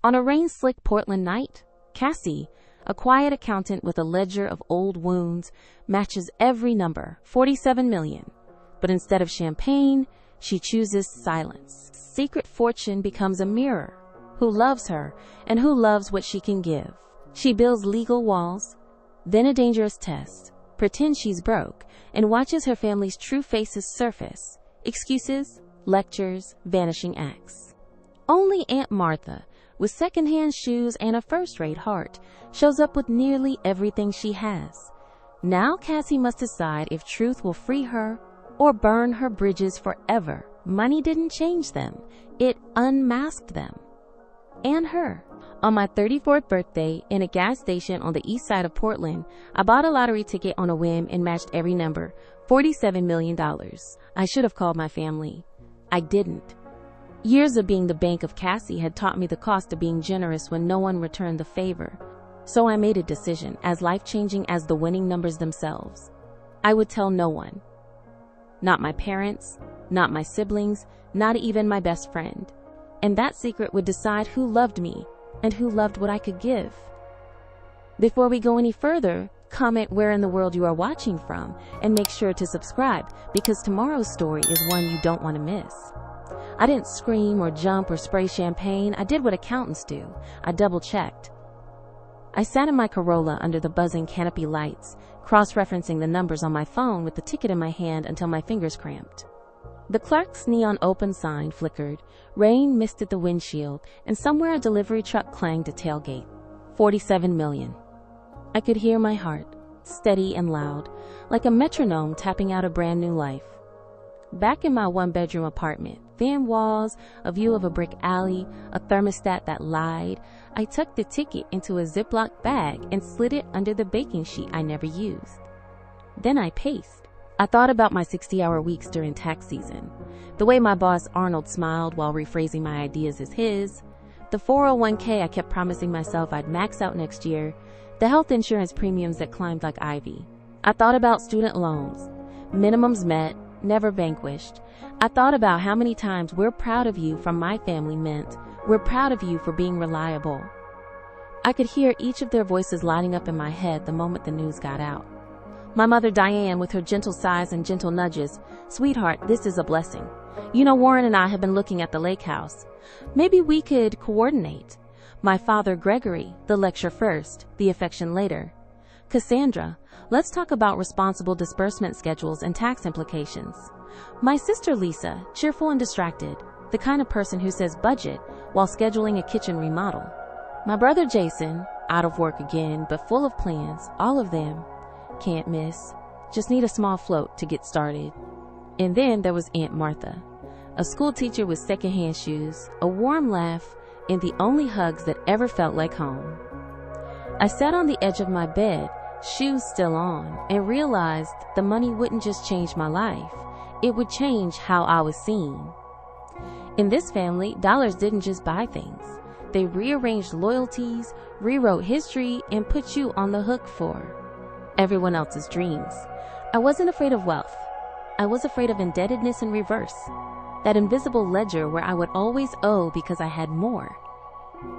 On a rain-slick Portland night, Cassie, a quiet accountant with a ledger of old wounds, matches every number, 47 million. But instead of champagne, she chooses silence. Secret fortune becomes a mirror. Who loves her and who loves what she can give? She builds legal walls, then a dangerous test, pretends she's broke, and watches her family's true faces surface. Excuses, lectures, vanishing acts. Only Aunt Martha, with secondhand shoes and a first-rate heart, shows up with nearly everything she has. Now Cassie must decide if truth will free her or burn her bridges forever. Money didn't change them. It unmasked them. And her. On my 34th birthday, in a gas station on the east side of Portland, I bought a lottery ticket on a whim and matched every number. $47 million. I should have called my family. I didn't. Years of being the bank of Cassie had taught me the cost of being generous when no one returned the favor. So I made a decision, as life-changing as the winning numbers themselves. I would tell no one. Not my parents, not my siblings, not even my best friend. And that secret would decide who loved me and who loved what I could give. Before we go any further, comment where in the world you are watching from and make sure to subscribe, because tomorrow's story is one you don't want to miss. I didn't scream or jump or spray champagne. I did what accountants do. I double-checked. I sat in my Corolla under the buzzing canopy lights, cross-referencing the numbers on my phone with the ticket in my hand until my fingers cramped. The clerk's neon open sign flickered, rain misted the windshield, and somewhere a delivery truck clanged a tailgate. 47 million. I could hear my heart, steady and loud, like a metronome tapping out a brand new life. Back in my one-bedroom apartment, thin walls, a view of a brick alley, a thermostat that lied, I tucked the ticket into a Ziploc bag and slid it under the baking sheet I never used. Then I paced. I thought about my 60-hour weeks during tax season, the way my boss Arnold smiled while rephrasing my ideas as his, the 401k I kept promising myself I'd max out next year, the health insurance premiums that climbed like ivy. I thought about student loans, minimums met, never vanquished. I thought about how many times "we're proud of you" from my family meant "we're proud of you for being reliable." I could hear each of their voices lining up in my head the moment the news got out. My mother Diane, with her gentle sighs and gentle nudges, "Sweetheart, this is a blessing. You know, Warren and I have been looking at the lake house. Maybe we could coordinate." My father Gregory, the lecture first, the affection later. "Cassandra, let's talk about responsible disbursement schedules and tax implications." My sister Lisa, cheerful and distracted, the kind of person who says budget while scheduling a kitchen remodel. My brother Jason, out of work again, but full of plans, all of them. "Can't miss. Just need a small float to get started." And then there was Aunt Martha, a school teacher with secondhand shoes, a warm laugh, and the only hugs that ever felt like home. I sat on the edge of my bed, shoes still on, and realized the money wouldn't just change my life. It would change how I was seen. In this family, dollars didn't just buy things. They rearranged loyalties, rewrote history, and put you on the hook for everyone else's dreams. I wasn't afraid of wealth. I was afraid of indebtedness in reverse, that invisible ledger where I would always owe because I had more.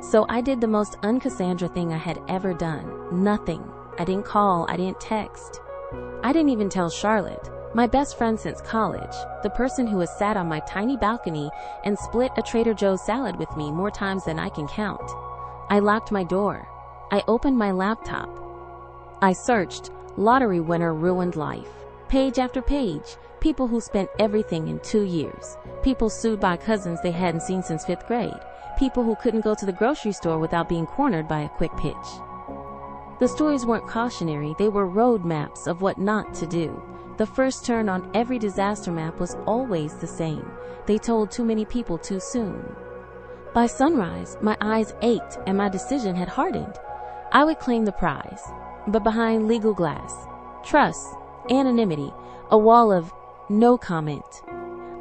So I did the most un-Cassandra thing I had ever done. Nothing. I didn't call. I didn't text. I didn't even tell Charlotte, my best friend since college, the person who has sat on my tiny balcony and split a Trader Joe's salad with me more times than I can count. I locked my door. I opened my laptop. I searched lottery winner ruined life. Page after page. People who spent everything in 2 years. People sued by cousins they hadn't seen since 5th grade. People who couldn't go to the grocery store without being cornered by a quick pitch. The stories weren't cautionary. They were road maps of what not to do. The first turn on every disaster map was always the same. They told too many people too soon. By sunrise, my eyes ached and my decision had hardened. I would claim the prize. But behind legal glass, trust, anonymity, a wall of no comment.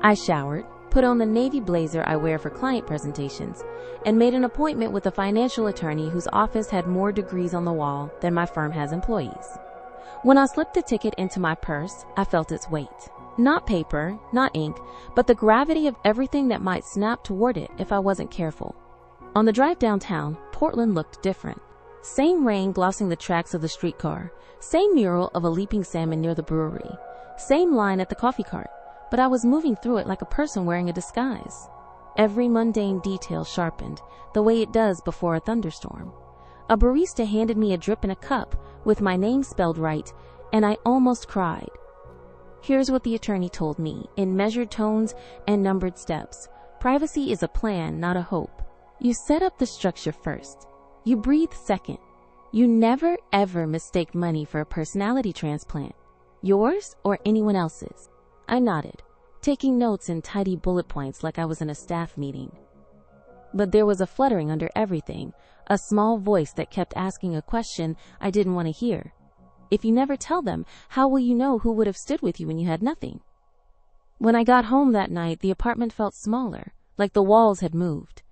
I showered, put on the navy blazer I wear for client presentations, and made an appointment with a financial attorney whose office had more degrees on the wall than my firm has employees. When I slipped the ticket into my purse, I felt its weight. Not paper, not ink, but the gravity of everything that might snap toward it if I wasn't careful. On the drive downtown, Portland looked different. Same rain glossing the tracks of the streetcar, same mural of a leaping salmon near the brewery, same line at the coffee cart, but I was moving through it like a person wearing a disguise. Every mundane detail sharpened, the way it does before a thunderstorm. A barista handed me a drip in a cup with my name spelled right, and I almost cried. Here's what the attorney told me, in measured tones and numbered steps. Privacy is a plan, not a hope. You set up the structure first. You breathe second. You never ever mistake money for a personality transplant. Yours or anyone else's. I nodded, taking notes in tidy bullet points like I was in a staff meeting. But there was a fluttering under everything, a small voice that kept asking a question I didn't want to hear. If you never tell them, how will you know who would have stood with you when you had nothing? When I got home that night, the apartment felt smaller, like the walls had moved.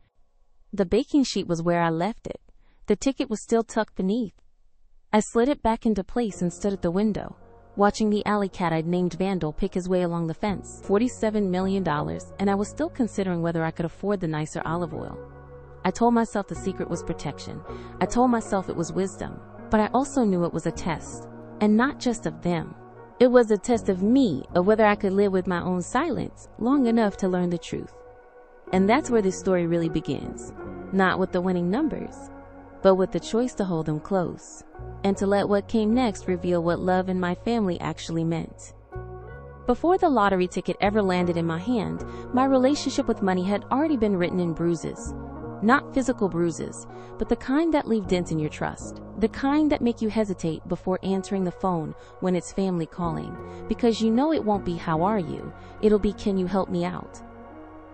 The baking sheet was where I left it. The ticket was still tucked beneath. I slid it back into place and stood at the window, watching the alley cat I'd named Vandal pick his way along the fence. $47 million, and I was still considering whether I could afford the nicer olive oil. I told myself the secret was protection. I told myself it was wisdom. But I also knew it was a test, and not just of them. It was a test of me, of whether I could live with my own silence long enough to learn the truth. And that's where this story really begins. Not with the winning numbers, but with the choice to hold them close, and to let what came next reveal what love in my family actually meant. Before the lottery ticket ever landed in my hand, my relationship with money had already been written in bruises. Not physical bruises, but the kind that leave dents in your trust. The kind that make you hesitate before answering the phone when it's family calling, because you know it won't be "how are you?" It'll be "can you help me out?"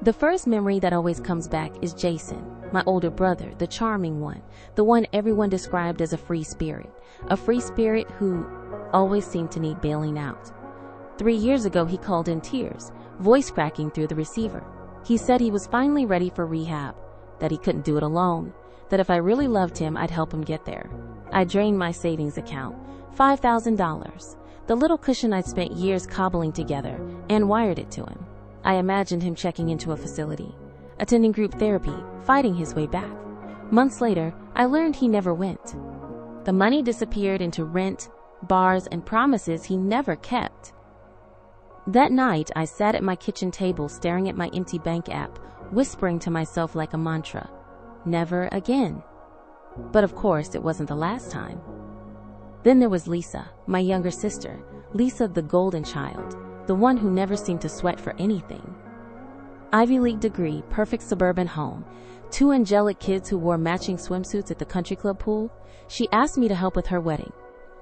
The first memory that always comes back is Jason, my older brother, the charming one, the one everyone described as a free spirit who always seemed to need bailing out. 3 years ago, he called in tears, voice cracking through the receiver. He said he was finally ready for rehab, that he couldn't do it alone, that if I really loved him, I'd help him get there. I drained my savings account, $5,000, the little cushion I'd spent years cobbling together, and wired it to him. I imagined him checking into a facility, attending group therapy, fighting his way back. Months later, I learned he never went. The money disappeared into rent, bars, and promises he never kept. That night, I sat at my kitchen table staring at my empty bank app, whispering to myself like a mantra, never again. But of course, it wasn't the last time. Then there was Lisa, my younger sister, Lisa the golden child, the one who never seemed to sweat for anything. Ivy League degree, perfect suburban home, 2 angelic kids who wore matching swimsuits at the country club pool. She asked me to help with her wedding.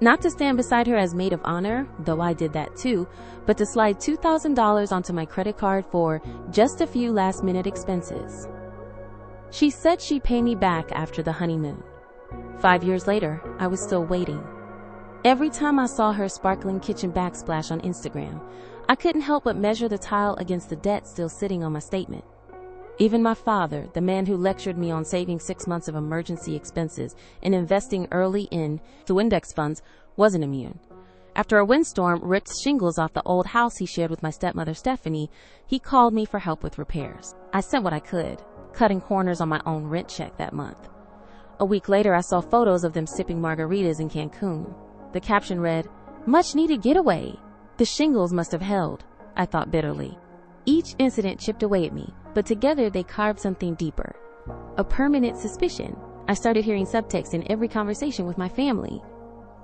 Not to stand beside her as maid of honor, though I did that too, but to slide $2,000 onto my credit card for just a few last-minute expenses. She said she'd pay me back after the honeymoon. 5 years later, I was still waiting. Every time I saw her sparkling kitchen backsplash on Instagram, I couldn't help but measure the tile against the debt still sitting on my statement. Even my father, the man who lectured me on saving 6 months of emergency expenses and investing early into index funds, wasn't immune. After a windstorm ripped shingles off the old house he shared with my stepmother Stephanie, he called me for help with repairs. I sent what I could, cutting corners on my own rent check that month. A week later, I saw photos of them sipping margaritas in Cancun. The caption read, "Much needed getaway." The shingles must have held, I thought bitterly. Each incident chipped away at me, but together they carved something deeper. A permanent suspicion. I started hearing subtext in every conversation with my family.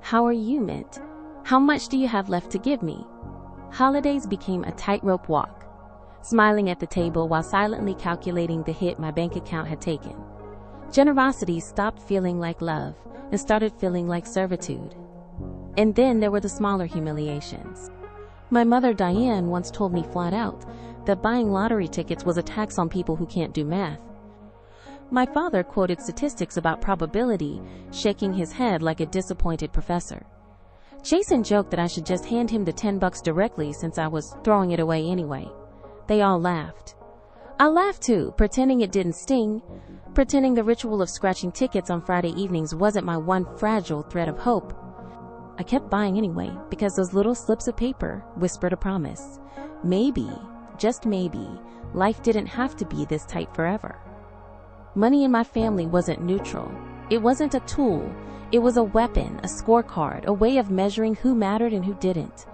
How are you meant? How much do you have left to give me? Holidays became a tightrope walk, smiling at the table while silently calculating the hit my bank account had taken. Generosity stopped feeling like love and started feeling like servitude. And then there were the smaller humiliations. My mother Diane once told me flat out that buying lottery tickets was a tax on people who can't do math. My father quoted statistics about probability, shaking his head like a disappointed professor. Jason joked that I should just hand him the $10 directly since I was throwing it away anyway. They all laughed. I laughed too, pretending it didn't sting, pretending the ritual of scratching tickets on Friday evenings wasn't my one fragile thread of hope. I kept buying anyway, because those little slips of paper whispered a promise. Maybe, just maybe, life didn't have to be this tight forever. Money in my family wasn't neutral. It wasn't a tool. It was a weapon, a scorecard, a way of measuring who mattered and who didn't.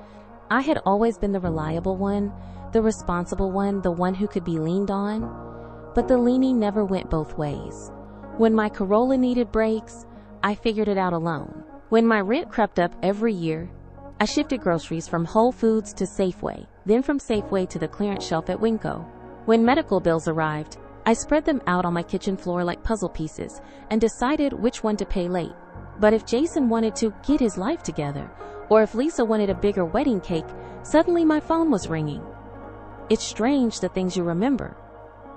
I had always been the reliable one, the responsible one, the one who could be leaned on. But the leaning never went both ways. When my Corolla needed brakes, I figured it out alone. When my rent crept up every year, I shifted groceries from Whole Foods to Safeway, then from Safeway to the clearance shelf at Winco. When medical bills arrived, I spread them out on my kitchen floor like puzzle pieces and decided which one to pay late. But if Jason wanted to get his life together, or if Lisa wanted a bigger wedding cake, suddenly my phone was ringing. It's strange the things you remember.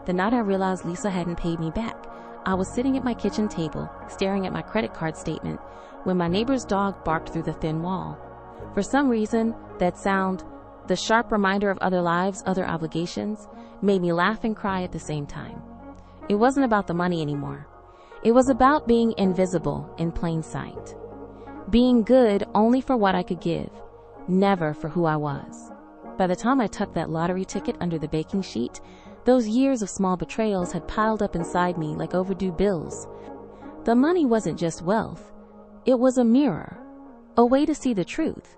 The night I realized Lisa hadn't paid me back, I was sitting at my kitchen table, staring at my credit card statement, when my neighbor's dog barked through the thin wall. For some reason, that sound, the sharp reminder of other lives, other obligations, made me laugh and cry at the same time. It wasn't about the money anymore. It was about being invisible in plain sight. Being good only for what I could give, never for who I was. By the time I tucked that lottery ticket under the baking sheet, those years of small betrayals had piled up inside me like overdue bills. The money wasn't just wealth. It was a mirror, a way to see the truth.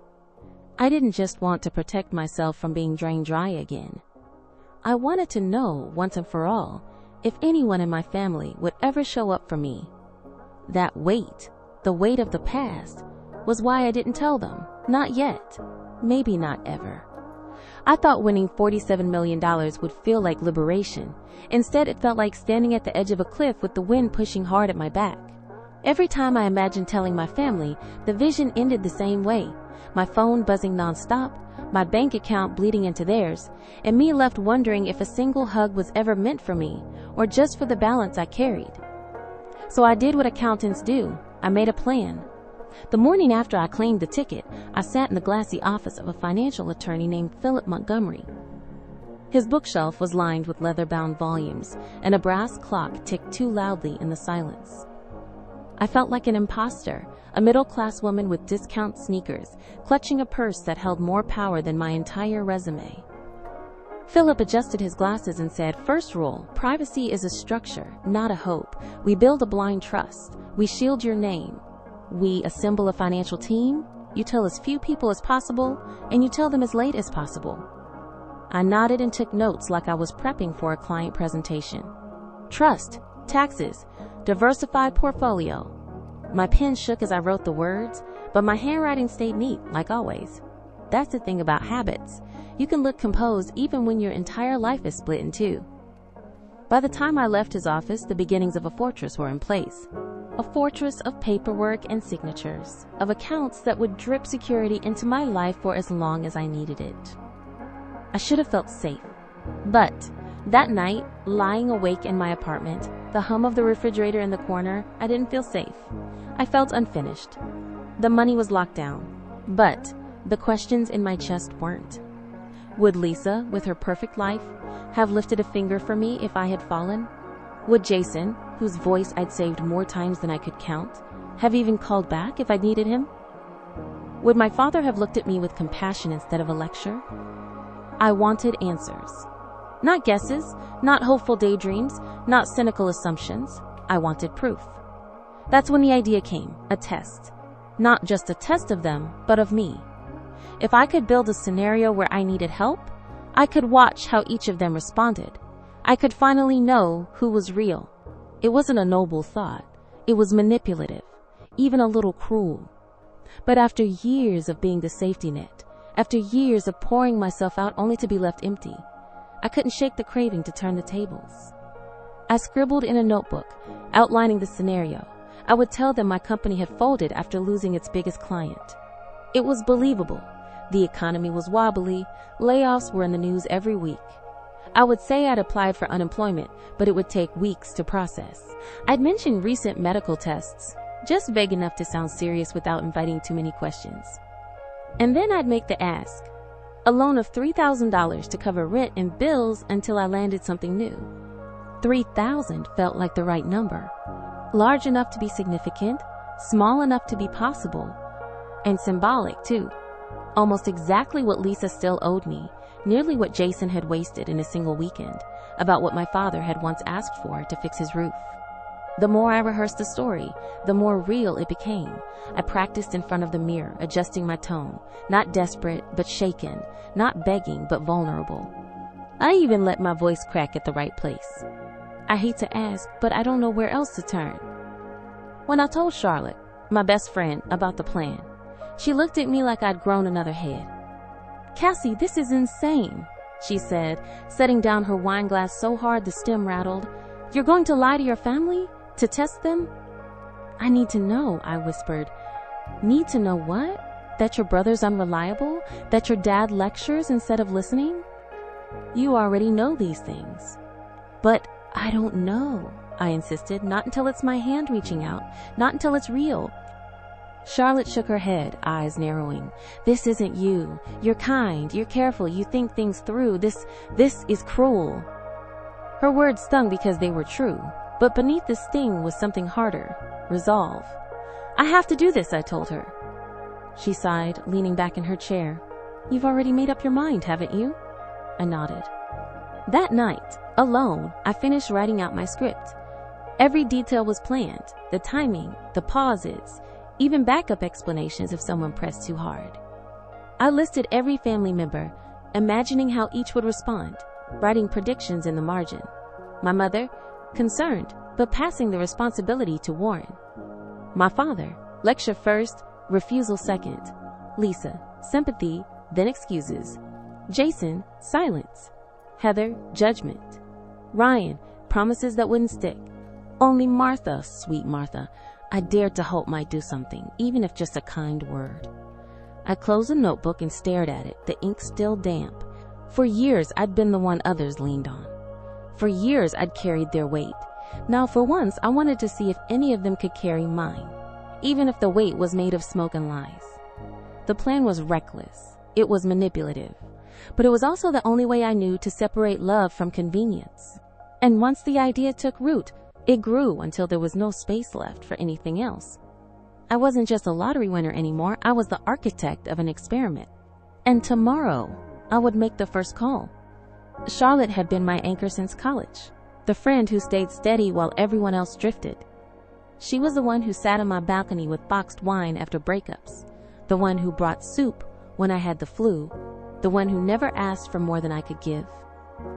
I didn't just want to protect myself from being drained dry again. I wanted to know, once and for all, if anyone in my family would ever show up for me. That weight, the weight of the past, was why I didn't tell them. Not yet. Maybe not ever. I thought winning $47 million would feel like liberation. Instead, it felt like standing at the edge of a cliff with the wind pushing hard at my back. Every time I imagined telling my family, the vision ended the same way. My phone buzzing nonstop, my bank account bleeding into theirs, and me left wondering if a single hug was ever meant for me, or just for the balance I carried. So I did what accountants do. I made a plan. The morning after I claimed the ticket, I sat in the glassy office of a financial attorney named Philip Montgomery. His bookshelf was lined with leather-bound volumes, and a brass clock ticked too loudly in the silence. I felt like an imposter, a middle-class woman with discount sneakers, clutching a purse that held more power than my entire resume. Philip adjusted his glasses and said, "First rule, privacy is a structure, not a hope. We build a blind trust. We shield your name. We assemble a financial team. You tell as few people as possible, and you tell them as late as possible." I nodded and took notes like I was prepping for a client presentation. Trust, taxes, diversified portfolio. My pen shook as I wrote the words, but my handwriting stayed neat, like always. That's the thing about habits. You can look composed even when your entire life is split in two. By the time I left his office, the beginnings of a fortress were in place. A fortress of paperwork and signatures, of accounts that would drip security into my life for as long as I needed it. I should have felt safe. But that night, lying awake in my apartment, the hum of the refrigerator in the corner, I didn't feel safe. I felt unfinished. The money was locked down, but the questions in my chest weren't. Would Lisa, with her perfect life, have lifted a finger for me if I had fallen? Would Jason, whose voice I'd saved more times than I could count, have even called back if I'd needed him? Would my father have looked at me with compassion instead of a lecture? I wanted answers. Not guesses, not hopeful daydreams, not cynical assumptions. I wanted proof. That's when the idea came, a test. Not just a test of them, but of me. If I could build a scenario where I needed help, I could watch how each of them responded. I could finally know who was real. It wasn't a noble thought. It was manipulative, even a little cruel. But after years of being the safety net, after years of pouring myself out only to be left empty, I couldn't shake the craving to turn the tables. I scribbled in a notebook, outlining the scenario. I would tell them my company had folded after losing its biggest client. It was believable. The economy was wobbly. Layoffs were in the news every week. I would say I'd applied for unemployment, but it would take weeks to process. I'd mention recent medical tests, just vague enough to sound serious without inviting too many questions. And then I'd make the ask. A loan of $3,000 to cover rent and bills until I landed something new. $3,000 felt like the right number. Large enough to be significant, small enough to be possible, and symbolic too. Almost exactly what Lisa still owed me, nearly what Jason had wasted in a single weekend. about what my father had once asked for to fix his roof. The more I rehearsed the story, the more real it became. I practiced in front of the mirror, adjusting my tone, not desperate, but shaken, not begging, but vulnerable. I even let my voice crack at the right place. I hate to ask, but I don't know where else to turn. When I told Charlotte, my best friend, about the plan, she looked at me like I'd grown another head. "Cassie, this is insane," she said, setting down her wine glass so hard the stem rattled. "You're going to lie to your family? To test them?" "I need to know," I whispered. "Need to know what? That your brother's unreliable? That your dad lectures instead of listening?" "You already know these things." "But I don't know," I insisted. "Not until it's my hand reaching out. Not until it's real." Charlotte shook her head, eyes narrowing. "This isn't you. You're kind. You're careful. You think things through. This is cruel." Her words stung because they were true, but beneath the sting was something harder. Resolve. "I have to do this," I told her. She sighed, leaning back in her chair. "You've already made up your mind, haven't you?" I nodded. That night, alone, I finished writing out my script. Every detail was planned, the timing, the pauses, even backup explanations if someone pressed too hard. I listed every family member, imagining how each would respond, writing predictions in the margin. My mother, concerned, but passing the responsibility to Warren. My father, lecture first, refusal second. Lisa, sympathy, then excuses. Jason, silence. Heather, judgment. Ryan, promises that wouldn't stick. Only Martha, sweet Martha, I dared to hope might do something, even if just a kind word. I closed the notebook and stared at it, the ink still damp. For years, I'd been the one others leaned on. For years, I'd carried their weight. Now, for once, I wanted to see if any of them could carry mine, even if the weight was made of smoke and lies. The plan was reckless. It was manipulative. But it was also the only way I knew to separate love from convenience. And once the idea took root, it grew until there was no space left for anything else. I wasn't just a lottery winner anymore. I was the architect of an experiment. And tomorrow, I would make the first call. Charlotte had been my anchor since college, the friend who stayed steady while everyone else drifted. She was the one who sat on my balcony with boxed wine after breakups, the one who brought soup when I had the flu, the one who never asked for more than I could give,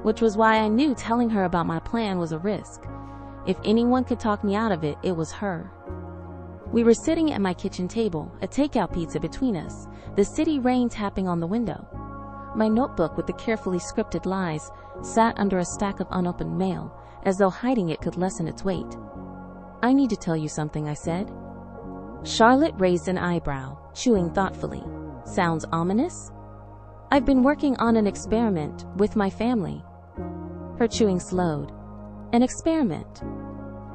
which was why I knew telling her about my plan was a risk. If anyone could talk me out of it, it was her. We were sitting at my kitchen table, a takeout pizza between us, the city rain tapping on the window. My notebook with the carefully scripted lies sat under a stack of unopened mail, as though hiding it could lessen its weight. "I need to tell you something," I said. Charlotte raised an eyebrow, chewing thoughtfully. "Sounds ominous?" "I've been working on an experiment with my family." Her chewing slowed. "An experiment?"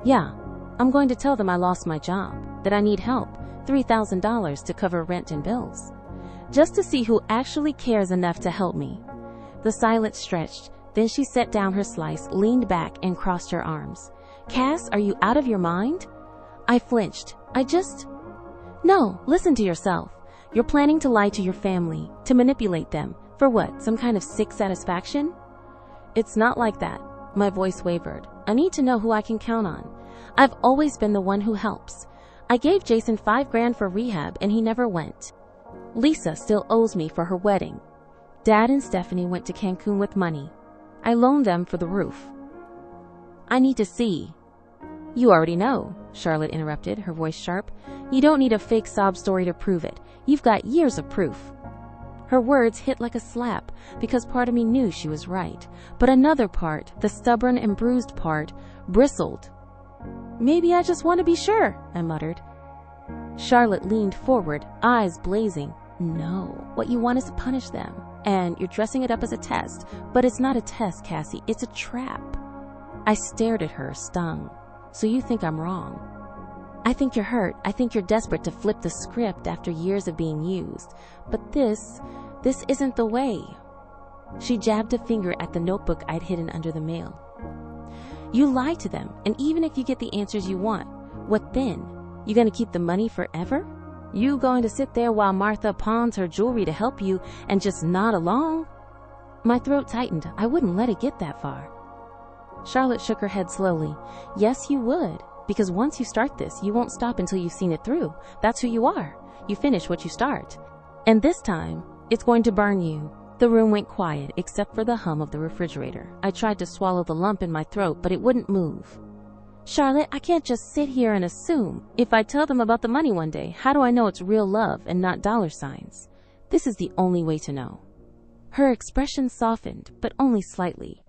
"Yeah, I'm going to tell them I lost my job, that I need help, $3,000 to cover rent and bills. Just to see who actually cares enough to help me." The silence stretched, then she set down her slice, leaned back, and crossed her arms. "Cass, are you out of your mind?" I flinched. No, listen to yourself. You're planning to lie to your family, to manipulate them. For what, some kind of sick satisfaction? "It's not like that." My voice wavered. "I need to know who I can count on. I've always been the one who helps. I gave Jason $5,000 for rehab and he never went. Lisa still owes me for her wedding. Dad and Stephanie went to Cancun with money. I loaned them for the roof. I need to see." "You already know," Charlotte interrupted, her voice sharp. "You don't need a fake sob story to prove it. You've got years of proof." Her words hit like a slap, because part of me knew she was right. But another part, the stubborn and bruised part, bristled. "Maybe I just want to be sure," I muttered. Charlotte leaned forward, eyes blazing. "No, what you want is to punish them. And you're dressing it up as a test. But it's not a test, Cassie. It's a trap." I stared at her, stung. "So you think I'm wrong?" "I think you're hurt. I think you're desperate to flip the script after years of being used. But this isn't the way." She jabbed a finger at the notebook I'd hidden under the mail. "You lie to them, and even if you get the answers you want, what then? You gonna keep the money forever? You going to sit there while Martha pawns her jewelry to help you and just nod along?" My throat tightened. I wouldn't let it get that far. Charlotte shook her head slowly. Yes, you would. Because once you start this, you won't stop until you've seen it through. That's who you are. You finish what you start. And this time, it's going to burn you. The room went quiet, except for the hum of the refrigerator. I tried to swallow the lump in my throat, but it wouldn't move. Charlotte, I can't just sit here and assume. If I tell them about the money one day, how do I know it's real love and not dollar signs? This is the only way to know. Her expression softened, but only slightly.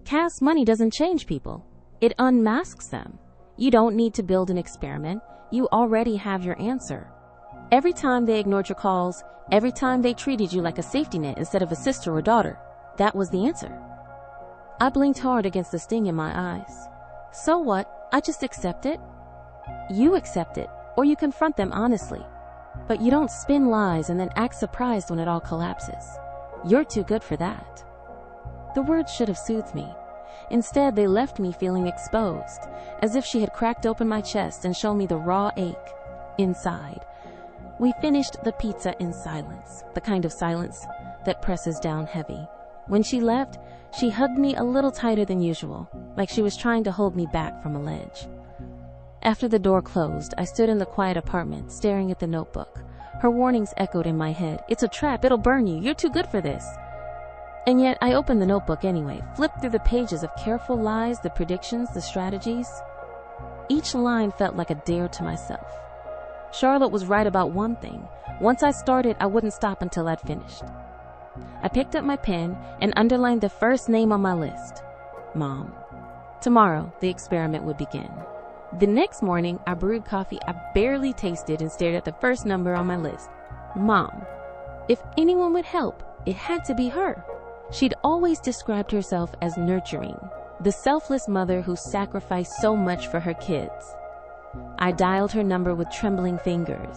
Cass, money doesn't change people. It unmasks them. You don't need to build an experiment. You already have your answer. Every time they ignored your calls, every time they treated you like a safety net instead of a sister or daughter, that was the answer. I blinked hard against the sting in my eyes. So what? I just accept it? You accept it, or you confront them honestly. But you don't spin lies and then act surprised when it all collapses. You're too good for that. The words should have soothed me. Instead, they left me feeling exposed, as if she had cracked open my chest and shown me the raw ache inside. We finished the pizza in silence, the kind of silence that presses down heavy. When she left, she hugged me a little tighter than usual, like she was trying to hold me back from a ledge. After the door closed, I stood in the quiet apartment, staring at the notebook. Her warnings echoed in my head. It's a trap. It'll burn you. You're too good for this. And yet, I opened the notebook anyway, flipped through the pages of careful lies, the predictions, the strategies. Each line felt like a dare to myself. Charlotte was right about one thing. Once I started, I wouldn't stop until I'd finished. I picked up my pen and underlined the first name on my list. Mom. Tomorrow, the experiment would begin. The next morning, I brewed coffee I barely tasted and stared at the first number on my list. Mom. If anyone would help, it had to be her. She'd always described herself as nurturing, the selfless mother who sacrificed so much for her kids. I dialed her number with trembling fingers.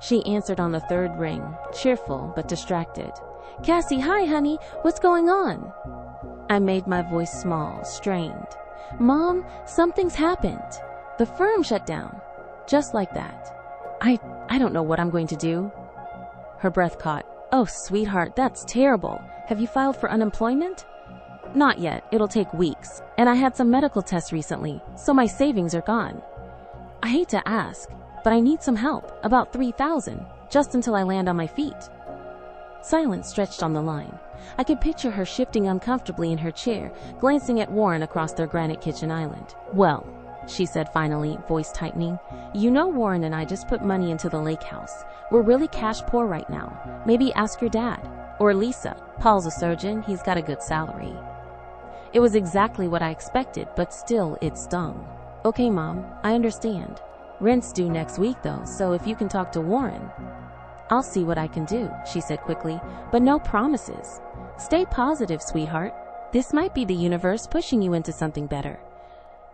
She answered on the third ring, cheerful but distracted. Cassie, hi, honey. What's going on? I made my voice small, strained. Mom, something's happened. The firm shut down. Just like that. I don't know what I'm going to do. Her breath caught. Oh, sweetheart, that's terrible. Have you filed for unemployment? Not yet. It'll take weeks. And I had some medical tests recently, so my savings are gone. I hate to ask, but I need some help. About $3,000, just until I land on my feet. Silence stretched on the line. I could picture her shifting uncomfortably in her chair, glancing at Warren across their granite kitchen island. Well, she said finally, voice tightening, you know Warren and I just put money into the lake house. We're really cash poor right now. Maybe ask your dad. Or Lisa. Paul's a surgeon. He's got a good salary. It was exactly what I expected, but still it stung. Okay, Mom, I understand. Rent's due next week though, so if you can talk to Warren. I'll see what I can do, she said quickly, but no promises. Stay positive, sweetheart. This might be the universe pushing you into something better.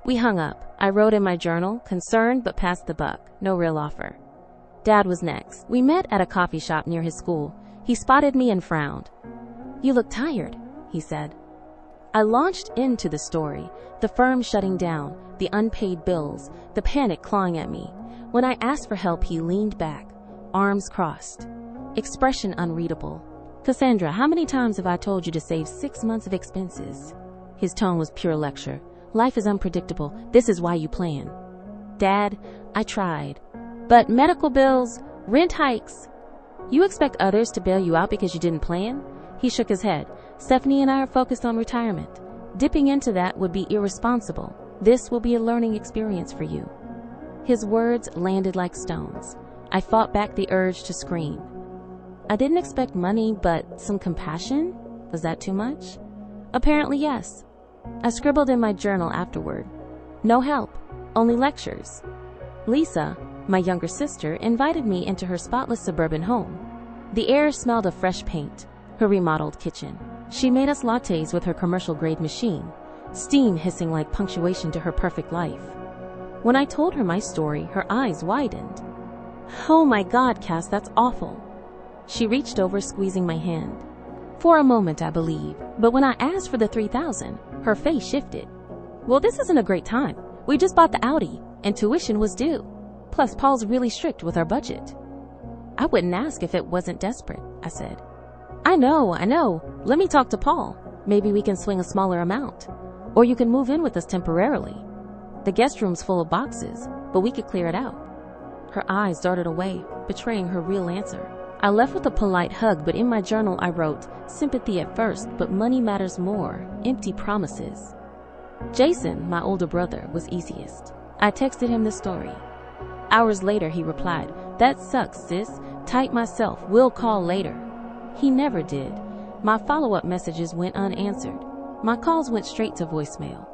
We hung up. I wrote in my journal, concerned but passed the buck. No real offer. Dad was next. We met at a coffee shop near his school. He spotted me and frowned. You look tired, he said. I launched into the story, the firm shutting down, the unpaid bills, the panic clawing at me. When I asked for help, he leaned back, arms crossed, expression unreadable. Cassandra, how many times have I told you to save 6 months of expenses? His tone was pure lecture. Life is unpredictable. This is why you plan. Dad, I tried. But medical bills, rent hikes. You expect others to bail you out because you didn't plan? He shook his head. Stephanie and I are focused on retirement. Dipping into that would be irresponsible. This will be a learning experience for you. His words landed like stones. I fought back the urge to scream. I didn't expect money, but some compassion? Was that too much? Apparently, yes. I scribbled in my journal afterward. No help, only lectures. Lisa, my younger sister, invited me into her spotless suburban home. The air smelled of fresh paint, her remodeled kitchen. She made us lattes with her commercial-grade machine, steam hissing like punctuation to her perfect life. When I told her my story, her eyes widened. Oh my God, Cass, that's awful. She reached over, squeezing my hand. For a moment, I believe, but when I asked for the $3,000, her face shifted. Well, this isn't a great time. We just bought the Audi, and tuition was due. Plus, Paul's really strict with our budget. I wouldn't ask if it wasn't desperate, I said. I know. Let me talk to Paul. Maybe we can swing a smaller amount. Or you can move in with us temporarily. The guest room's full of boxes, but we could clear it out. Her eyes darted away, betraying her real answer. I left with a polite hug, but in my journal I wrote, sympathy at first, but money matters more, empty promises. Jason, my older brother, was easiest. I texted him the story. Hours later, he replied, that sucks, sis. Type myself, we'll call later. He never did. My follow-up messages went unanswered. My calls went straight to voicemail.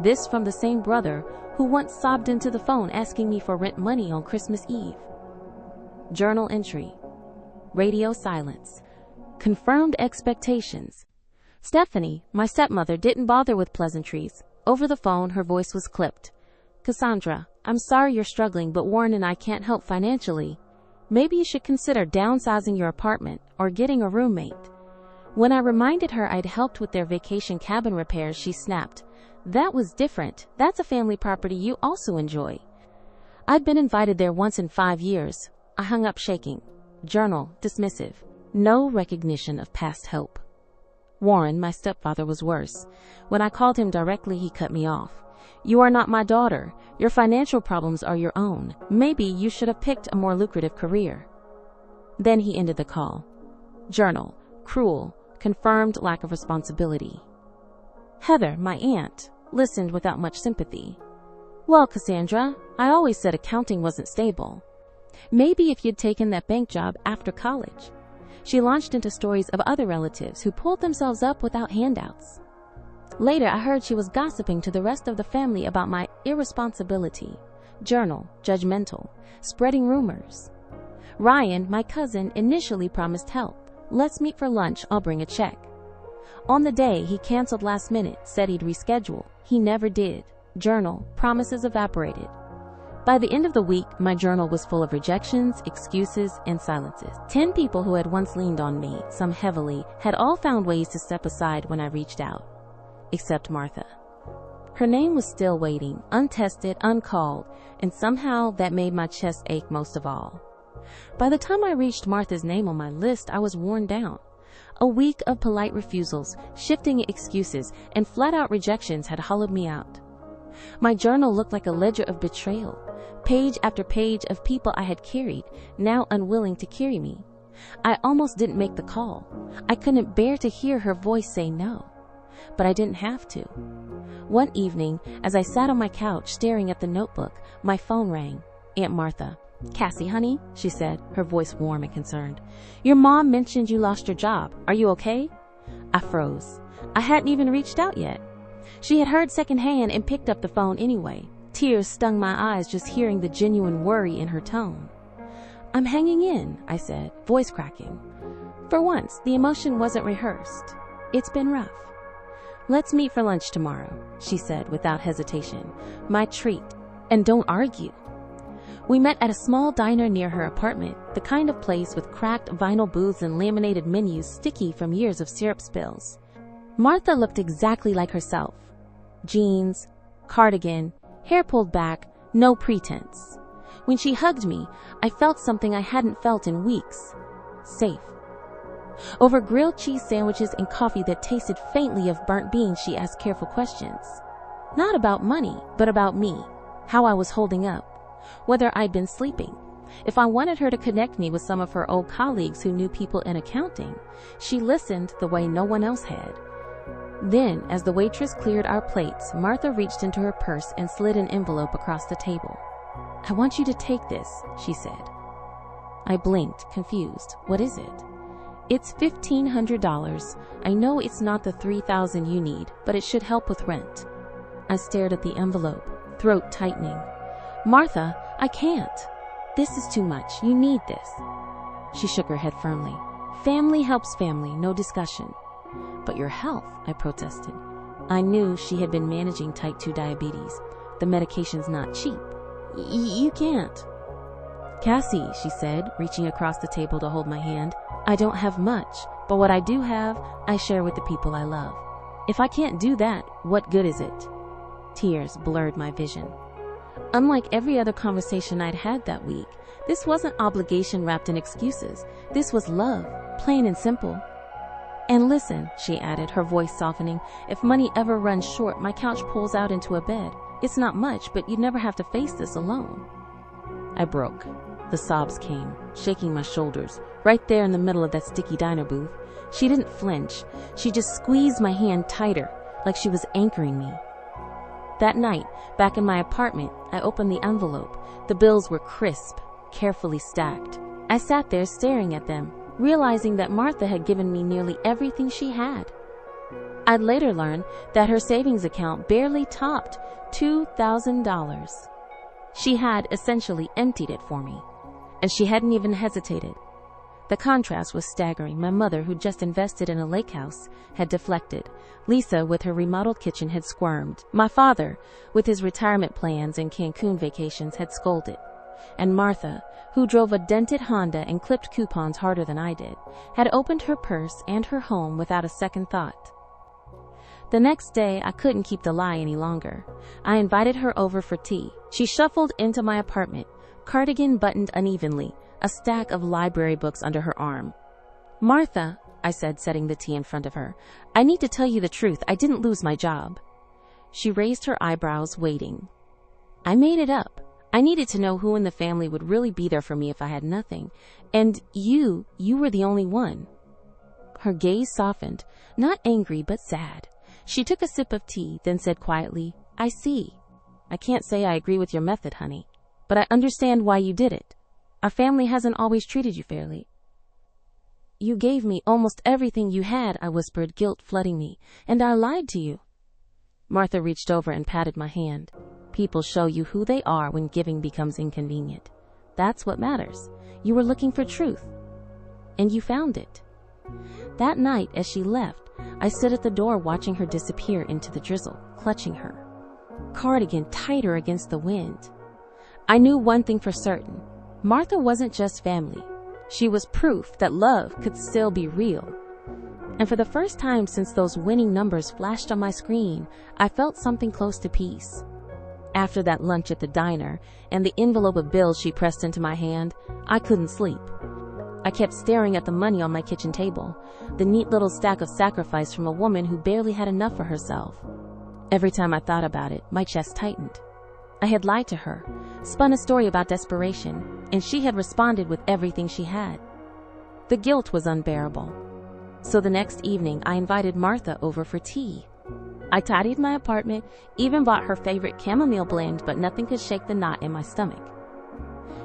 This from the same brother who once sobbed into the phone asking me for rent money on Christmas Eve. Journal entry. Radio silence. Confirmed expectations. Stephanie, my stepmother, didn't bother with pleasantries. Over the phone, her voice was clipped. Cassandra, I'm sorry you're struggling, but Warren and I can't help financially. Maybe you should consider downsizing your apartment or getting a roommate. When I reminded her I'd helped with their vacation cabin repairs, she snapped. That was different. That's a family property you also enjoy. I'd been invited there once in 5 years. I hung up shaking. Journal, dismissive. No recognition of past hope. Warren, my stepfather, was worse. When I called him directly, he cut me off. You are not my daughter. Your financial problems are your own. Maybe you should have picked a more lucrative career. Then he ended the call. Journal, cruel, confirmed lack of responsibility. Heather, my aunt, listened without much sympathy. Well, Cassandra, I always said accounting wasn't stable. Maybe if you'd taken that bank job after college. She launched into stories of other relatives who pulled themselves up without handouts. Later, I heard she was gossiping to the rest of the family about my irresponsibility. Journal, judgmental, spreading rumors. Ryan, my cousin, initially promised help. Let's meet for lunch, I'll bring a check. On the day, he canceled last minute, said he'd reschedule. He never did. Journal, promises evaporated. By the end of the week, my journal was full of rejections, excuses, and silences. 10 people who had once leaned on me, some heavily, had all found ways to step aside when I reached out. Except Martha. Her name was still waiting, untested, uncalled, and somehow that made my chest ache most of all. By the time I reached Martha's name on my list, I was worn down. A week of polite refusals, shifting excuses, and flat-out rejections had hollowed me out. My journal looked like a ledger of betrayal, page after page of people I had carried, now unwilling to carry me. I almost didn't make the call. I couldn't bear to hear her voice say no. But I didn't have to. One evening, as I sat on my couch staring at the notebook, my phone rang. Aunt Martha. Cassie, honey, she said, her voice warm and concerned. Your mom mentioned you lost your job. Are you okay? I froze. I hadn't even reached out yet. She had heard secondhand and picked up the phone anyway. Tears stung my eyes just hearing the genuine worry in her tone. I'm hanging in, I said, voice cracking. For once, the emotion wasn't rehearsed. It's been rough. Let's meet for lunch tomorrow, she said without hesitation. My treat. And don't argue. We met at a small diner near her apartment, the kind of place with cracked vinyl booths and laminated menus sticky from years of syrup spills. Martha looked exactly like herself. Jeans, cardigan, hair pulled back, no pretense. When she hugged me, I felt something I hadn't felt in weeks. Safe. Over grilled cheese sandwiches and coffee that tasted faintly of burnt beans, she asked careful questions. Not about money, but about me, how I was holding up, whether I'd been sleeping. If I wanted her to connect me with some of her old colleagues who knew people in accounting, she listened the way no one else had. Then, as the waitress cleared our plates, Martha reached into her purse and slid an envelope across the table. I want you to take this, she said. I blinked, confused. What is it? It's $1,500. I know it's not the $3,000 you need, but it should help with rent. I stared at the envelope, throat tightening. Martha, I can't. This is too much. You need this. She shook her head firmly. Family helps family, no discussion. But your health, I protested. I knew she had been managing type 2 diabetes. The medication's not cheap. You can't. Cassie, she said, reaching across the table to hold my hand. I don't have much, but what I do have, I share with the people I love. If I can't do that, what good is it? Tears blurred my vision. Unlike every other conversation I'd had that week, this wasn't obligation wrapped in excuses. This was love, plain and simple. And listen, she added, her voice softening, if money ever runs short, my couch pulls out into a bed. It's not much, but you'd never have to face this alone. I broke. The sobs came, shaking my shoulders, right there in the middle of that sticky diner booth. She didn't flinch. She just squeezed my hand tighter, like she was anchoring me. That night, back in my apartment, I opened the envelope. The bills were crisp, carefully stacked. I sat there staring at them, realizing that Martha had given me nearly everything she had. I'd later learn that her savings account barely topped $2,000. She had essentially emptied it for me, and she hadn't even hesitated. The contrast was staggering. My mother, who'd just invested in a lake house, had deflected. Lisa, with her remodeled kitchen, had squirmed. My father, with his retirement plans and Cancun vacations, had scolded. And Martha, who drove a dented Honda and clipped coupons harder than I did, had opened her purse and her home without a second thought. The next day, I couldn't keep the lie any longer. I invited her over for tea. She shuffled into my apartment, cardigan buttoned unevenly, a stack of library books under her arm. Martha, I said, setting the tea in front of her, I need to tell you the truth. I didn't lose my job. She raised her eyebrows, waiting. I made it up. I needed to know who in the family would really be there for me if I had nothing. And you were the only one. Her gaze softened, not angry, but sad. She took a sip of tea, then said quietly, I see. I can't say I agree with your method, honey, but I understand why you did it. Our family hasn't always treated you fairly. You gave me almost everything you had, I whispered, guilt flooding me, and I lied to you. Martha reached over and patted my hand. People show you who they are when giving becomes inconvenient. That's what matters. You were looking for truth, and you found it. That night, as she left, I stood at the door watching her disappear into the drizzle, clutching her cardigan tighter against the wind. I knew one thing for certain. Martha wasn't just family. She was proof that love could still be real. And for the first time since those winning numbers flashed on my screen, I felt something close to peace. After that lunch at the diner and the envelope of bills she pressed into my hand, I couldn't sleep. I kept staring at the money on my kitchen table, the neat little stack of sacrifice from a woman who barely had enough for herself. Every time I thought about it, my chest tightened. I had lied to her, spun a story about desperation, and she had responded with everything she had. The guilt was unbearable. So the next evening, I invited Martha over for tea. I tidied my apartment, even bought her favorite chamomile blend, but nothing could shake the knot in my stomach.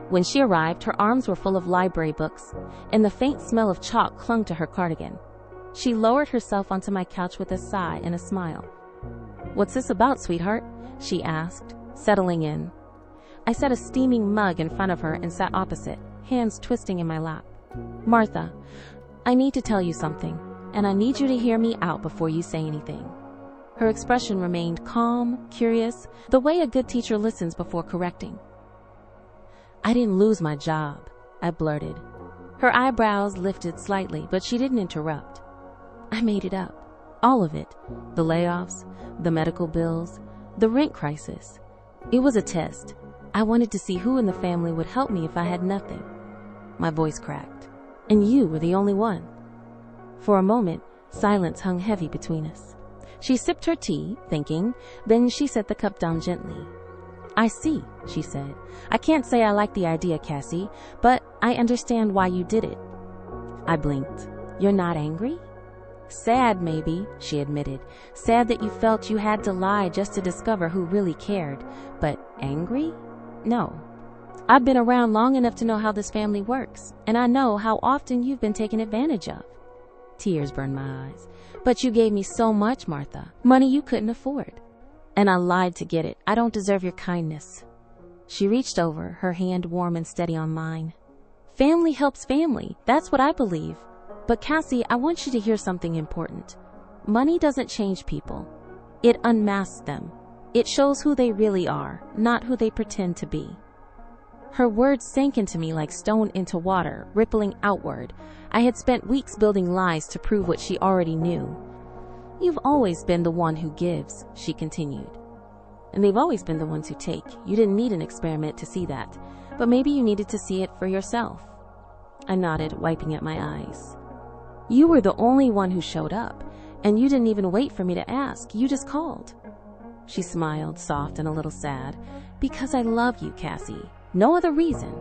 When she arrived, her arms were full of library books, and the faint smell of chalk clung to her cardigan. She lowered herself onto my couch with a sigh and a smile. What's this about, sweetheart? She asked, settling in. I set a steaming mug in front of her and sat opposite, hands twisting in my lap. Martha, I need to tell you something, and I need you to hear me out before you say anything. Her expression remained calm, curious, the way a good teacher listens before correcting. I didn't lose my job, I blurted. Her eyebrows lifted slightly, but she didn't interrupt. I made it up. All of it. The layoffs, the medical bills, the rent crisis. It was a test. I wanted to see who in the family would help me if I had nothing. My voice cracked. And you were the only one. For a moment, silence hung heavy between us. She sipped her tea, thinking, then she set the cup down gently. I see, she said. I can't say I like the idea, Cassie, but I understand why you did it. I blinked. You're not angry? Sad, maybe, she admitted. Sad that you felt you had to lie just to discover who really cared. But angry? No. I've been around long enough to know how this family works, and I know how often you've been taken advantage of. Tears burned my eyes. But you gave me so much, Martha. Money you couldn't afford. And I lied to get it. I don't deserve your kindness. She reached over, her hand warm and steady on mine. Family helps family. That's what I believe. But Cassie, I want you to hear something important. Money doesn't change people. It unmasks them. It shows who they really are, not who they pretend to be. Her words sank into me like stone into water, rippling outward. I had spent weeks building lies to prove what she already knew. You've always been the one who gives, she continued. And they've always been the ones who take. You didn't need an experiment to see that, but maybe you needed to see it for yourself. I nodded, wiping at my eyes. You were the only one who showed up, and you didn't even wait for me to ask. You just called. She smiled, soft and a little sad. Because I love you, Cassie. No other reason.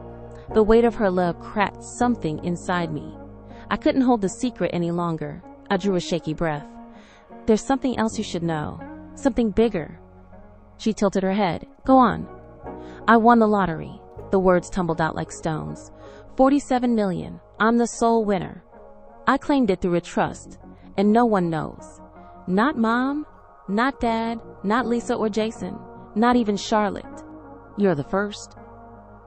The weight of her love cracked something inside me. I couldn't hold the secret any longer. I drew a shaky breath. There's something else you should know. Something bigger. She tilted her head. Go on. I won the lottery. The words tumbled out like stones. 47 million. I'm the sole winner. I claimed it through a trust, and no one knows. Not Mom, not Dad, not Lisa or Jason, not even Charlotte. You're the first.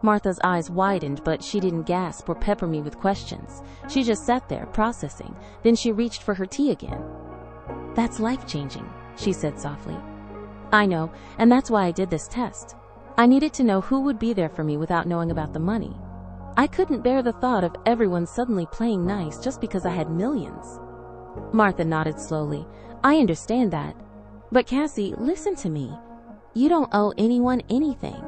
Martha's eyes widened, but she didn't gasp or pepper me with questions. She just sat there, processing. Then she reached for her tea again. That's life-changing, she said softly. I know, and that's why I did this test. I needed to know who would be there for me without knowing about the money. I couldn't bear the thought of everyone suddenly playing nice just because I had millions. Martha nodded slowly. I understand that. But Cassie, listen to me. You don't owe anyone anything.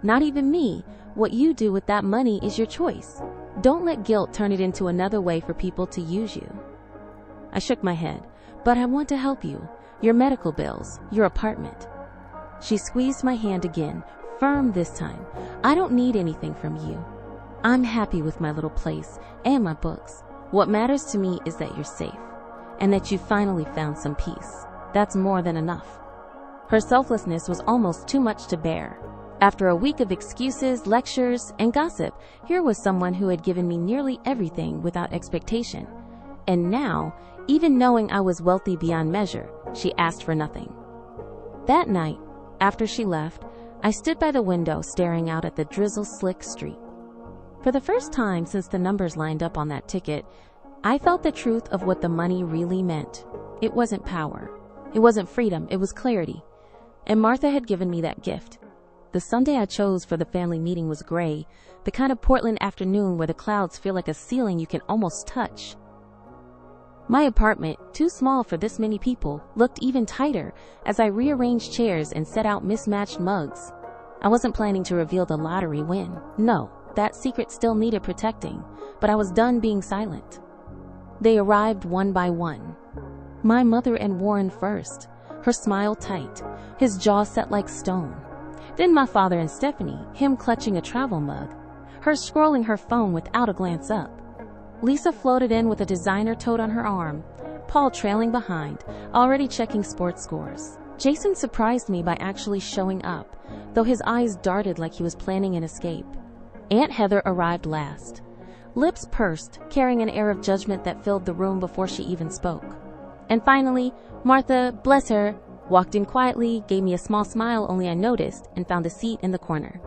Not even me. What you do with that money is your choice. Don't let guilt turn it into another way for people to use you. I shook my head. But I want to help you. Your medical bills, your apartment. She squeezed my hand again, firm this time. I don't need anything from you. I'm happy with my little place and my books. What matters to me is that you're safe and that you finally found some peace. That's more than enough. Her selflessness was almost too much to bear. After a week of excuses, lectures, and gossip, here was someone who had given me nearly everything without expectation. And now, even knowing I was wealthy beyond measure, she asked for nothing. That night, after she left, I stood by the window staring out at the drizzle-slick street. For the first time since the numbers lined up on that ticket, I felt the truth of what the money really meant. It wasn't power. It wasn't freedom. It was clarity. And Martha had given me that gift. The Sunday I chose for the family meeting was gray, the kind of Portland afternoon where the clouds feel like a ceiling you can almost touch. My apartment, too small for this many people, looked even tighter as I rearranged chairs and set out mismatched mugs. I wasn't planning to reveal the lottery win. No, that secret still needed protecting, but I was done being silent. They arrived one by one. My mother and Warren first, her smile tight, his jaw set like stone. Then my father and Stephanie, him clutching a travel mug, her scrolling her phone without a glance up. Lisa floated in with a designer tote on her arm, Paul trailing behind, already checking sports scores. Jason surprised me by actually showing up, though his eyes darted like he was planning an escape. Aunt Heather arrived last, lips pursed, carrying an air of judgment that filled the room before she even spoke. And finally, Martha, bless her, walked in quietly, gave me a small smile only I noticed, and found a seat in the corner.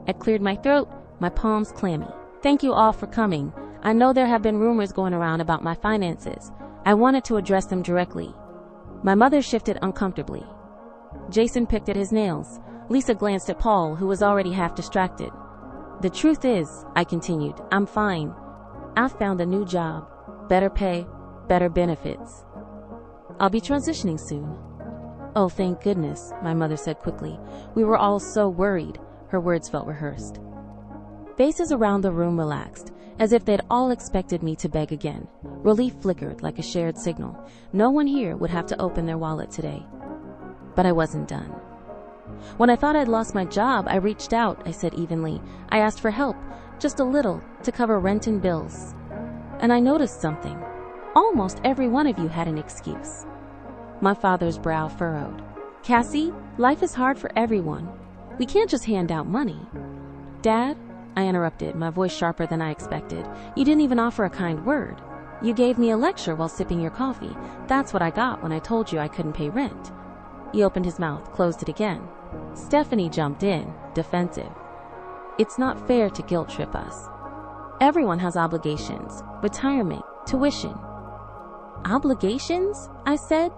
I cleared my throat, my palms clammy. Thank you all for coming. I know there have been rumors going around about my finances. I wanted to address them directly. My mother shifted uncomfortably. Jason picked at his nails. Lisa glanced at Paul, who was already half distracted. The truth is, I continued, I'm fine. I've found a new job. Better pay, better benefits. I'll be transitioning soon. Oh, thank goodness, my mother said quickly. We were all so worried. Her words felt rehearsed. Faces around the room relaxed, as if they'd all expected me to beg again. Relief flickered like a shared signal. No one here would have to open their wallet today. But I wasn't done. When I thought I'd lost my job, I reached out, I said evenly. I asked for help, just a little, to cover rent and bills. And I noticed something. Almost every one of you had an excuse. My father's brow furrowed. Cassie, life is hard for everyone. We can't just hand out money. Dad, I interrupted, my voice sharper than I expected. You didn't even offer a kind word. You gave me a lecture while sipping your coffee. That's what I got when I told you I couldn't pay rent. He opened his mouth, closed it again. Stephanie jumped in, defensive. It's not fair to guilt trip us. Everyone has obligations, retirement, tuition. Obligations? I said.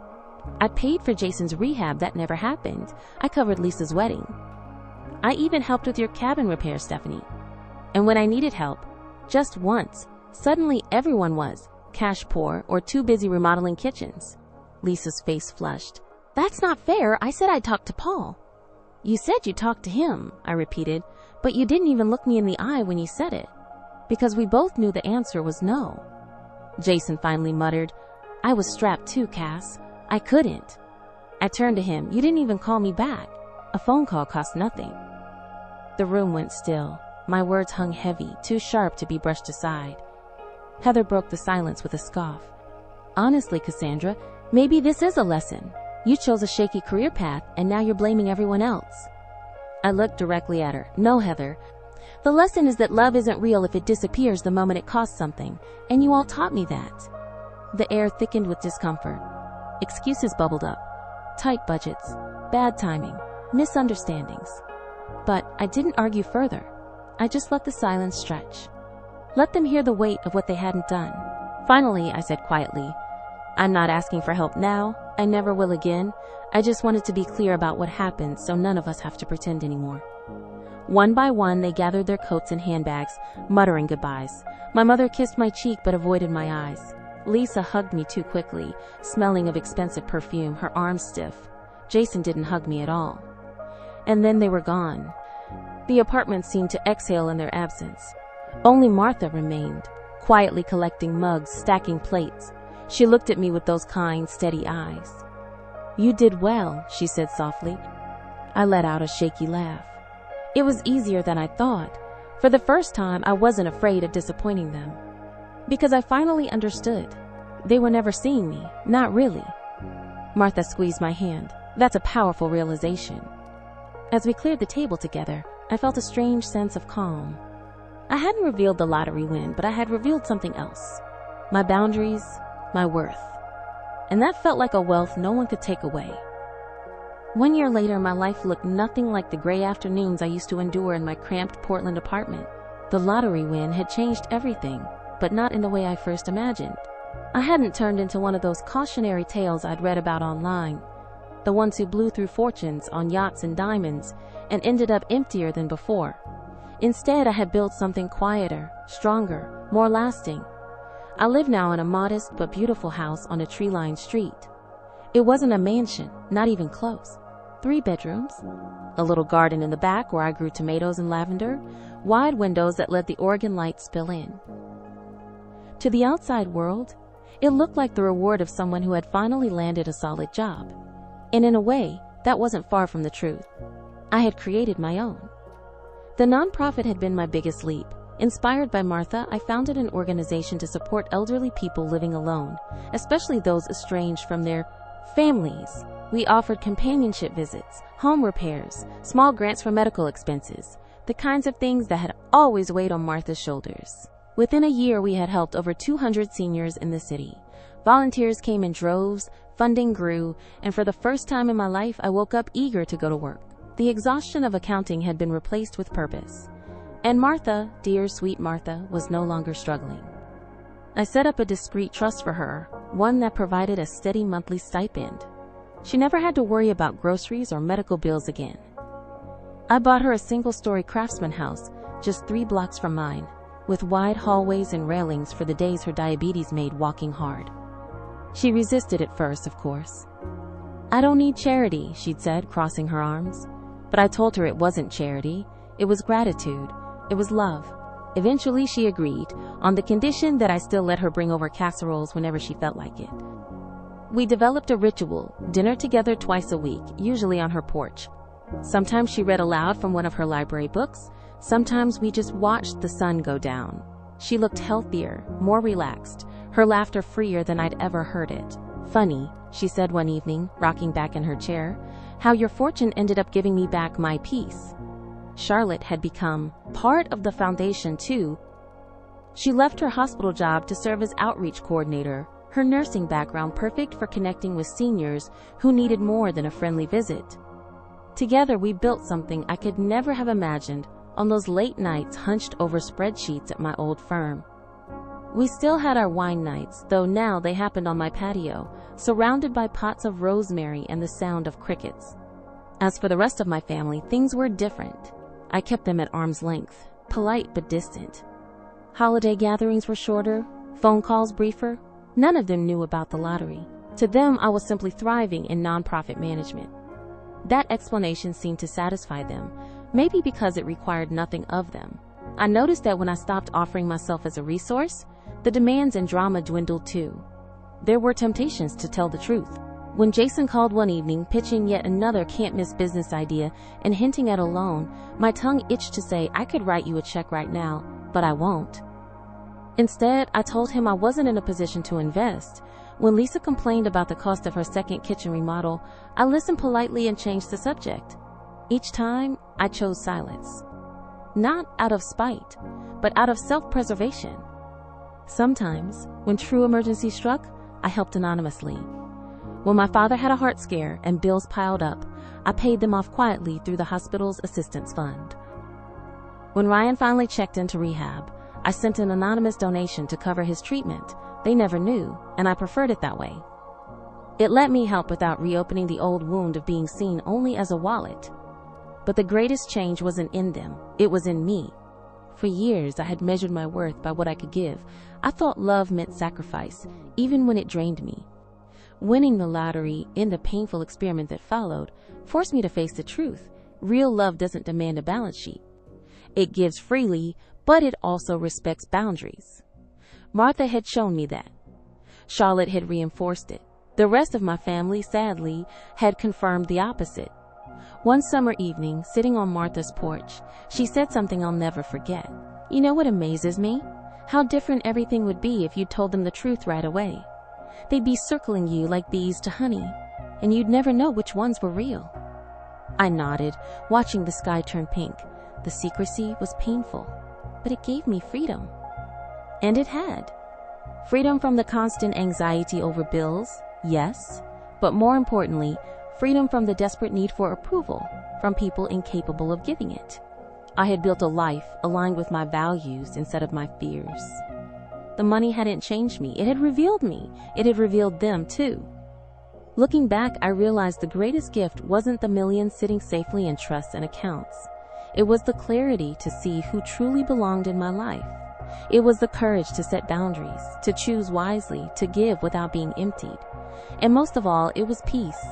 I paid for Jason's rehab. That never happened. I covered Lisa's wedding. I even helped with your cabin repair, Stephanie. And when I needed help, just once, suddenly everyone was cash poor or too busy remodeling kitchens. Lisa's face flushed. That's not fair. I said I'd talk to Paul. You said you talked to him, I repeated, but you didn't even look me in the eye when you said it, because we both knew the answer was no. Jason finally muttered. I was strapped too, Cass. I couldn't. I turned to him. You didn't even call me back. A phone call cost nothing. The room went still. My words hung heavy, too sharp to be brushed aside. Heather broke the silence with a scoff. Honestly, Cassandra, maybe this is a lesson. You chose a shaky career path, and now you're blaming everyone else. I looked directly at her. No, Heather. The lesson is that love isn't real if it disappears the moment it costs something, and you all taught me that. The air thickened with discomfort. Excuses bubbled up. Tight budgets, bad timing, misunderstandings. But I didn't argue further. I just let the silence stretch. Let them hear the weight of what they hadn't done. Finally, I said quietly, I'm not asking for help now. I never will again. I just wanted to be clear about what happened so none of us have to pretend anymore. One by one, they gathered their coats and handbags, muttering goodbyes. My mother kissed my cheek but avoided my eyes. Lisa hugged me too quickly, smelling of expensive perfume, her arms stiff. Jason didn't hug me at all. And then they were gone. The apartment seemed to exhale in their absence. Only Martha remained, quietly collecting mugs, stacking plates. She looked at me with those kind, steady eyes. You did well, she said softly. I let out a shaky laugh. It was easier than I thought. For the first time, I wasn't afraid of disappointing them. Because I finally understood. They were never seeing me, not really. Martha squeezed my hand. That's a powerful realization. As we cleared the table together, I felt a strange sense of calm. I hadn't revealed the lottery win, but I had revealed something else. My boundaries, my worth. And that felt like a wealth no one could take away. 1 year later, my life looked nothing like the gray afternoons I used to endure in my cramped Portland apartment. The lottery win had changed everything, but not in the way I first imagined. I hadn't turned into one of those cautionary tales I'd read about online, the ones who blew through fortunes on yachts and diamonds and ended up emptier than before. Instead, I had built something quieter, stronger, more lasting. I live now in a modest but beautiful house on a tree-lined street. It wasn't a mansion, not even close. 3 bedrooms, a little garden in the back where I grew tomatoes and lavender, wide windows that let the Oregon light spill in. To the outside world, it looked like the reward of someone who had finally landed a solid job. And in a way, that wasn't far from the truth. I had created my own. The nonprofit had been my biggest leap. Inspired by Martha, I founded an organization to support elderly people living alone, especially those estranged from their families. We offered companionship visits, home repairs, small grants for medical expenses, the kinds of things that had always weighed on Martha's shoulders. Within a year, we had helped over 200 seniors in the city. Volunteers came in droves, funding grew, and for the first time in my life, I woke up eager to go to work. The exhaustion of accounting had been replaced with purpose. And Martha, dear sweet Martha, was no longer struggling. I set up a discreet trust for her, one that provided a steady monthly stipend. She never had to worry about groceries or medical bills again. I bought her a single-story craftsman house, just 3 blocks from mine, with wide hallways and railings for the days her diabetes made walking hard. She resisted at first, of course. I don't need charity, she'd said, crossing her arms. But I told her it wasn't charity. It was gratitude. It was love. Eventually, she agreed, on the condition that I still let her bring over casseroles whenever she felt like it. We developed a ritual, dinner together twice a week, usually on her porch. Sometimes she read aloud from one of her library books. Sometimes we just watched the sun go down. She looked healthier, more relaxed, her laughter freer than I'd ever heard it. Funny, she said one evening, rocking back in her chair, how your fortune ended up giving me back my peace. Charlotte had become part of the foundation too. She left her hospital job to serve as outreach coordinator, her nursing background perfect for connecting with seniors who needed more than a friendly visit. Together we built something I could never have imagined on those late nights hunched over spreadsheets at my old firm. We still had our wine nights, though now they happened on my patio, surrounded by pots of rosemary and the sound of crickets. As for the rest of my family, things were different. I kept them at arm's length, polite but distant. Holiday gatherings were shorter, phone calls briefer. None of them knew about the lottery. To them, I was simply thriving in nonprofit management. That explanation seemed to satisfy them, maybe because it required nothing of them. I noticed that when I stopped offering myself as a resource, the demands and drama dwindled too. There were temptations to tell the truth. When Jason called one evening, pitching yet another can't-miss business idea and hinting at a loan, my tongue itched to say, I could write you a check right now, but I won't. Instead, I told him I wasn't in a position to invest. When Lisa complained about the cost of her second kitchen remodel, I listened politely and changed the subject. Each time, I chose silence. Not out of spite, but out of self-preservation. Sometimes, when true emergency struck, I helped anonymously. When my father had a heart scare and bills piled up, I paid them off quietly through the hospital's assistance fund. When Ryan finally checked into rehab, I sent an anonymous donation to cover his treatment. They never knew, and I preferred it that way. It let me help without reopening the old wound of being seen only as a wallet. But the greatest change wasn't in them, it was in me. For years, I had measured my worth by what I could give. I thought love meant sacrifice, even when it drained me. Winning the lottery, in the painful experiment that followed, forced me to face the truth. Real love doesn't demand a balance sheet. It gives freely, but it also respects boundaries. Martha had shown me that. Charlotte had reinforced it. The rest of my family, sadly, had confirmed the opposite. One summer evening, sitting on Martha's porch, she said something I'll never forget. You know what amazes me? How different everything would be if you told them the truth right away. They'd be circling you like bees to honey, and you'd never know which ones were real. I nodded, watching the sky turn pink. The secrecy was painful, but it gave me freedom. And it had. Freedom from the constant anxiety over bills, yes, but more importantly, freedom from the desperate need for approval from people incapable of giving it. I had built a life aligned with my values instead of my fears. The money hadn't changed me. It had revealed me. It had revealed them too. Looking back, I realized the greatest gift wasn't the millions sitting safely in trusts and accounts. It was the clarity to see who truly belonged in my life. It was the courage to set boundaries, to choose wisely, to give without being emptied. And most of all, it was peace.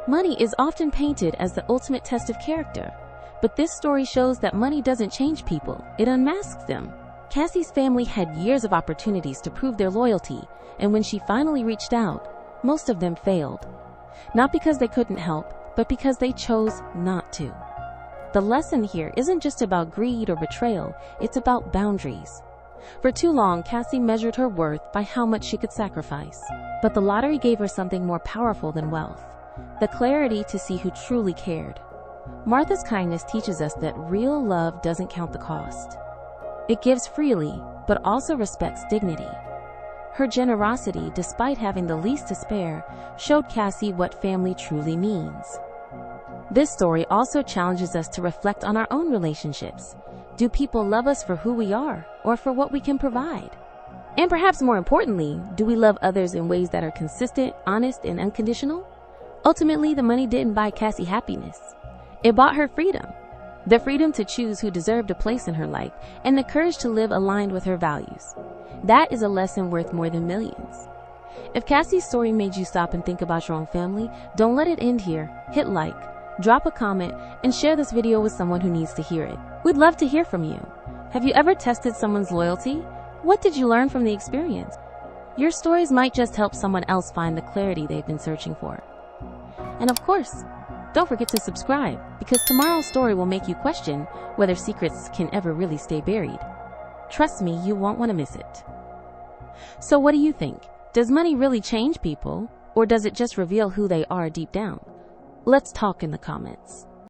Money is often painted as the ultimate test of character, but this story shows that money doesn't change people. It unmasks them. Cassie's family had years of opportunities to prove their loyalty, and when she finally reached out, most of them failed. Not because they couldn't help, but because they chose not to. The lesson here isn't just about greed or betrayal, it's about boundaries. For too long, Cassie measured her worth by how much she could sacrifice. But the lottery gave her something more powerful than wealth, the clarity to see who truly cared. Martha's kindness teaches us that real love doesn't count the cost. It gives freely, but also respects dignity. Her generosity, despite having the least to spare, showed Cassie what family truly means. This story also challenges us to reflect on our own relationships. Do people love us for who we are, or for what we can provide? And perhaps more importantly, do we love others in ways that are consistent, honest, and unconditional? Ultimately, the money didn't buy Cassie happiness. It bought her freedom. The freedom to choose who deserved a place in her life, and the courage to live aligned with her values. That is a lesson worth more than millions. If Cassie's story made you stop and think about your own family, don't let it end here. Hit like, drop a comment, and share this video with someone who needs to hear it. We'd love to hear from you. Have you ever tested someone's loyalty? What did you learn from the experience? Your stories might just help someone else find the clarity they've been searching for. And of course, don't forget to subscribe, because tomorrow's story will make you question whether secrets can ever really stay buried. Trust me, you won't want to miss it. So what do you think? Does money really change people, or does it just reveal who they are deep down? Let's talk in the comments.